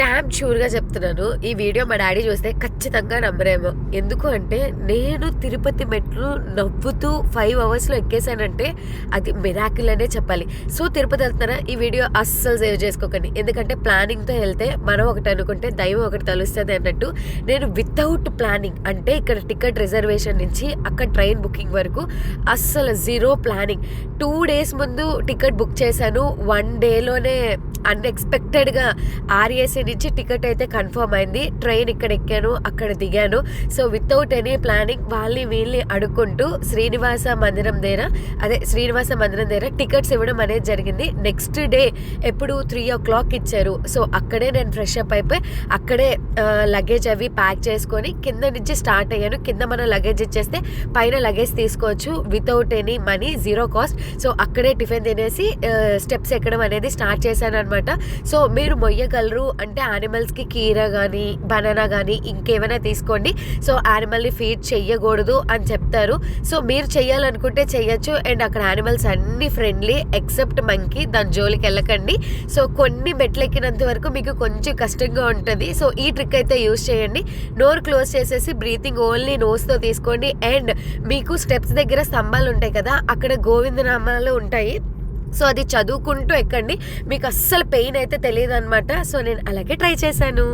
Dam షూర్గా చెప్తున్నాను, ఈ video మా డాడీ చూస్తే ఖచ్చితంగా నమ్మరేమో. ఎందుకు అంటే నేను తిరుపతి మెట్లు నవ్వుతూ 5 అవర్స్లో ఎక్కేసానంటే అది మిరాకిల్ అనే చెప్పాలి. సో తిరుపతి వెళ్తున్నారా, ఈ వీడియో అస్సలు సేవ్ చేసుకోకండి. ఎందుకంటే ప్లానింగ్తో వెళ్తే మనం ఒకటి అనుకుంటే దైవం ఒకటి తలుస్తుంది అన్నట్టు. నేను వితౌట్ ప్లానింగ్, అంటే ఇక్కడ టికెట్ రిజర్వేషన్ నుంచి అక్కడ ట్రైన్ బుకింగ్ వరకు అస్సలు జీరో ప్లానింగ్. 2 days ముందు టికెట్ బుక్ చేశాను. 1 dayలోనే అన్ఎక్స్పెక్టెడ్గా ఆర్ఏసీ నుంచి టికెట్ అయితే కన్ఫర్మ్ అయింది. ట్రైన్ ఇక్కడ ఎక్కాను, అక్కడ దిగాను. సో వితౌట్ ఎనీ ప్లానింగ్ వాళ్ళని వీళ్ళని అడుక్కుంటూ శ్రీనివాస మందిరం దగ్గర టికెట్స్ ఇవ్వడం అనేది జరిగింది. నెక్స్ట్ డే ఎప్పుడు 3 o'clock ఇచ్చారు. సో అక్కడే నేను ఫ్రెష్ అప్ అయిపోయి అక్కడే లగేజ్ అవి ప్యాక్ చేసుకొని కింద నుంచి స్టార్ట్ అయ్యాను. కింద మనం లగేజ్ ఇచ్చేస్తే పైన లగేజ్ తీసుకోవచ్చు without any money, zero cost. So అక్కడే టిఫిన్ తినేసి స్టెప్స్ ఎక్కడం అనేది స్టార్ట్ చేశాను అనమాట. సో మీరు మొయ్యగలరు అంటే యానిమల్స్కి కీరా కానీ బనానా కానీ ఇంకేమైనా తీసుకోండి. సో యానిమల్ని ఫీడ్ చెయ్యకూడదు అని చెప్తారు. సో మీరు చెయ్యాలనుకుంటే చెయ్యొచ్చు. అండ్ అక్కడ యానిమల్స్ అన్ని ఫ్రెండ్లీ ఎక్సెప్ట్ మంకీ, దాని జోలికి వెళ్ళకండి. సో కొన్ని మెట్లు ఎక్కినంత వరకు మీకు కొంచెం కష్టంగా ఉంటుంది. సో ఈ ట్రిక్ అయితే యూజ్ చేయండి. నోరు క్లోజ్ చేసేసి బ్రీతింగ్ ఓన్లీ నోస్తో తీసుకోండి. అండ్ మీకు స్టెప్స్ దగ్గర స్తంభాలు ఉంటాయి కదా, అక్కడ గోవిందనామాలు ఉంటాయి. సో అది చదువుకుంటూ ఎక్కండి, మీకు అస్సలు పెయిన్ అయితే తెలియదు అనమాట. సో నేను అలాగే ట్రై చేశాను.